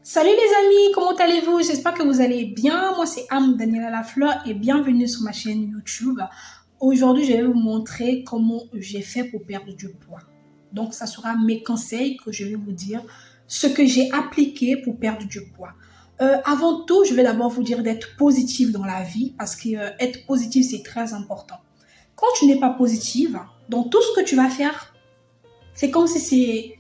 Salut les amis, comment allez-vous? J'espère que vous allez bien. Moi c'est Am Daniela Lafleur et bienvenue sur ma chaîne YouTube. Aujourd'hui, je vais vous montrer comment j'ai fait pour perdre du poids. Donc, ça sera mes conseils que je vais vous dire, ce que j'ai appliqué pour perdre du poids. Avant tout, je vais d'abord vous dire d'être positif dans la vie parce que être positif, c'est très important. Quand tu n'es pas positive, dans tout ce que tu vas faire, c'est comme si c'est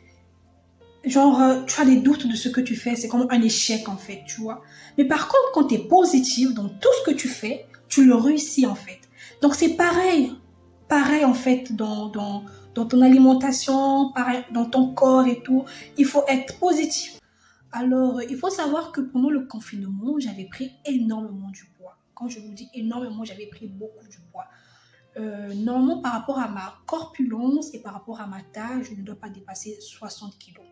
genre, tu as des doutes de ce que tu fais, c'est comme un échec en fait, tu vois. Mais par contre, quand tu es positif dans tout ce que tu fais, tu le réussis en fait. Donc c'est pareil en fait dans ton alimentation, pareil dans ton corps et tout. Il faut être positif. Alors, il faut savoir que pendant le confinement, j'avais pris énormément du poids. Quand je vous dis énormément, j'avais pris beaucoup du poids. Normalement, par rapport à ma corpulence et par rapport à ma taille, je ne dois pas dépasser 60 kilos.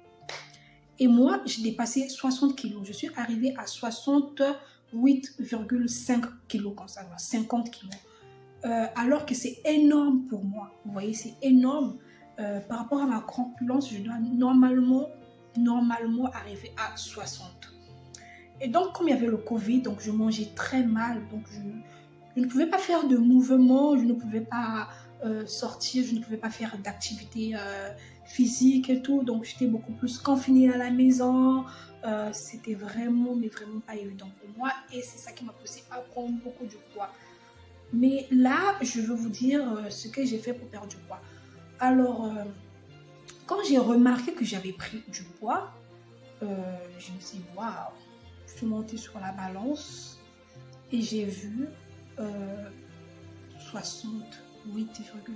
Et moi, j'ai dépassé 60 kilos. Je suis arrivée à 68,5 kilos comme ça, 50 kilos. Alors que c'est énorme pour moi. Vous voyez, c'est énorme. Par rapport à ma corpulence, je dois normalement arriver à 60. Et donc, comme il y avait le Covid, donc je mangeais très mal. Donc, je ne pouvais pas faire de mouvement, je ne pouvais pas sortir, je ne pouvais pas faire d'activité physique et tout. Donc, j'étais beaucoup plus confinée à la maison. C'était vraiment, mais vraiment pas évident pour moi. Et c'est ça qui m'a poussée à prendre beaucoup de poids. Mais là, je veux vous dire ce que j'ai fait pour perdre du poids. Alors, quand j'ai remarqué que j'avais pris du poids, je me suis dit, waouh, je suis montée sur la balance et j'ai vu 68,50 kg.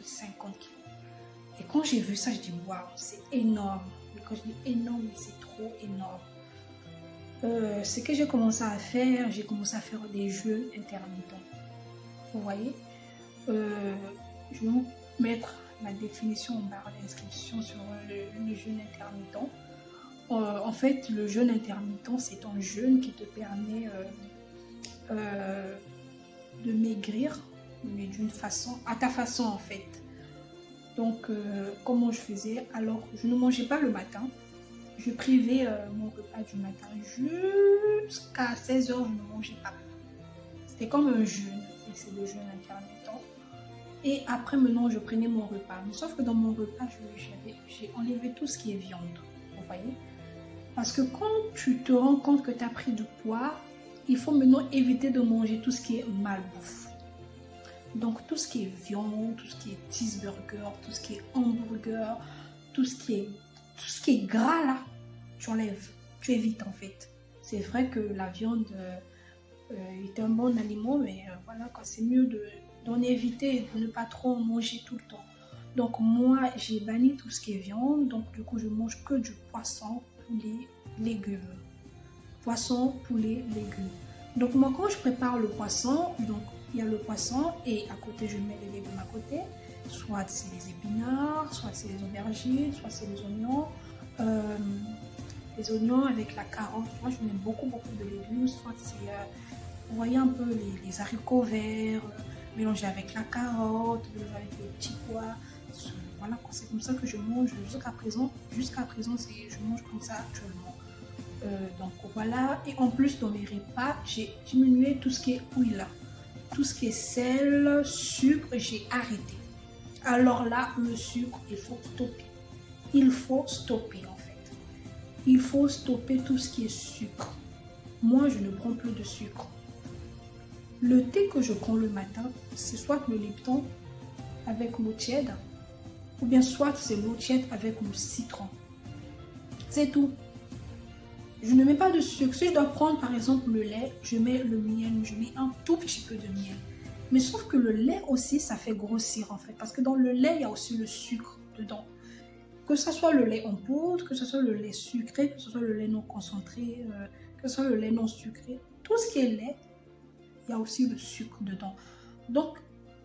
Et quand j'ai vu ça, je dis waouh, c'est énorme. Et quand je dis énorme, c'est trop énorme. Ce que j'ai commencé à faire, j'ai commencé à faire des jeûnes intermittents. Vous voyez, je vais vous mettre la définition en barre d'inscription sur le jeûne intermittent. En fait, le jeûne intermittent, c'est un jeûne qui te permet de maigrir, mais d'une façon, à ta façon en fait. Donc, comment je faisais? Alors, je ne mangeais pas le matin. Je privais mon repas du matin jusqu'à 16 h, je ne mangeais pas. C'était comme un jeûne, et c'est le jeûne intermittent. Et après, maintenant, je prenais mon repas. Mais sauf que dans mon repas, j'ai enlevé tout ce qui est viande. Vous voyez? Parce que quand tu te rends compte que tu as pris du poids, il faut maintenant éviter de manger tout ce qui est malbouffe. Donc tout ce qui est viande, tout ce qui est cheeseburger, tout ce qui est hamburger, tout ce qui est gras là, tu enlèves, tu évites en fait. C'est vrai que la viande est un bon aliment, mais voilà, c'est mieux d'en éviter et de ne pas trop en manger tout le temps. Donc moi, j'ai banni tout ce qui est viande, donc du coup je mange que du poisson, poulet, légumes. Poisson, poulet, légumes. Donc moi quand je prépare le poisson, donc il y a le poisson et à côté je mets les légumes à côté. Soit c'est les épinards, soit c'est les aubergines, soit c'est les oignons. Les oignons avec la carotte. Moi je mets beaucoup de légumes. Soit c'est, vous voyez un peu les haricots verts mélangés avec la carotte, mélangés avec les petits pois. Voilà, c'est comme ça que je mange jusqu'à présent. Je mange comme ça actuellement. Donc voilà, et en plus dans mes repas, j'ai diminué tout ce qui est huile, tout ce qui est sel, sucre, j'ai arrêté. Alors là, le sucre, il faut stopper. Il faut stopper en fait. Il faut stopper tout ce qui est sucre. Moi, je ne prends plus de sucre. Le thé que je prends le matin, c'est soit le Lipton avec l'eau tiède, ou bien soit c'est l'eau tiède avec le citron. C'est tout. Je ne mets pas de sucre. Si je dois prendre par exemple le lait, je mets le miel, je mets un tout petit peu de miel. Mais sauf que le lait aussi, ça fait grossir en fait. Parce que dans le lait, il y a aussi le sucre dedans. Que ce soit le lait en poudre, que ce soit le lait sucré, que ce soit le lait non concentré, que ce soit le lait non sucré. Tout ce qui est lait, il y a aussi le sucre dedans. Donc,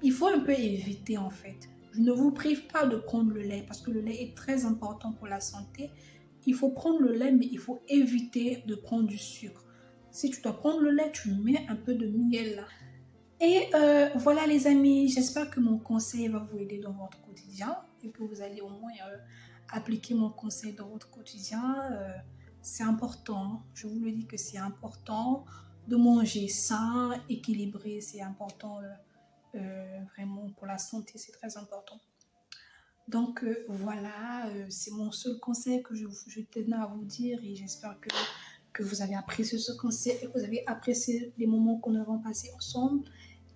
il faut un peu éviter en fait. Je ne vous prive pas de prendre le lait parce que le lait est très important pour la santé. Il faut prendre le lait, mais il faut éviter de prendre du sucre. Si tu dois prendre le lait, tu mets un peu de miel. Et voilà les amis, j'espère que mon conseil va vous aider dans votre quotidien et que vous allez au moins appliquer mon conseil dans votre quotidien. c'est important. Je vous le dis que c'est important de manger sain, équilibré. C'est important vraiment pour la santé, c'est très important. Donc voilà, c'est mon seul conseil que je tenais à vous dire et j'espère que vous avez apprécié ce conseil et que vous avez apprécié les moments qu'on a passés ensemble.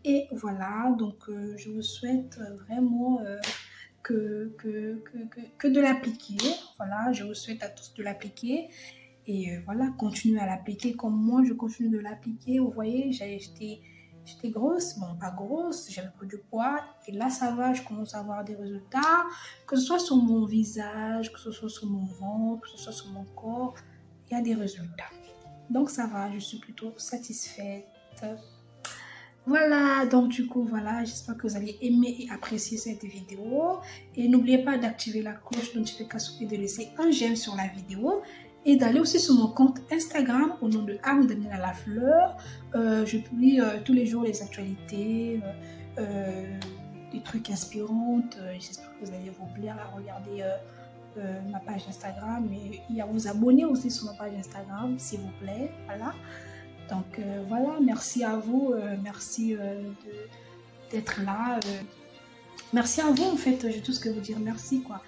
Et voilà, donc je vous souhaite vraiment que de l'appliquer. Voilà, je vous souhaite à tous de l'appliquer. Et voilà, continuez à l'appliquer comme moi, je continue de l'appliquer. Vous voyez, j'étais grosse, bon, pas grosse, j'avais pris du poids. Et là, ça va, je commence à avoir des résultats, que ce soit sur mon visage, que ce soit sur mon ventre, que ce soit sur mon corps, il y a des résultats. Donc ça va, je suis plutôt satisfaite. Voilà, donc du coup, voilà, j'espère que vous allez aimer et apprécier cette vidéo. Et n'oubliez pas d'activer la cloche de notification et de laisser un j'aime sur la vidéo. Et d'aller aussi sur mon compte Instagram au nom de Anne Daniela Lafleur. Je publie tous les jours les actualités, des trucs inspirants. J'espère que vous allez vous plaire à regarder ma page Instagram et à vous abonner aussi sur ma page Instagram, s'il vous plaît. Voilà. Donc voilà, merci à vous, merci d'être là. Merci à vous en fait, j'ai tout ce que vous dire, merci quoi.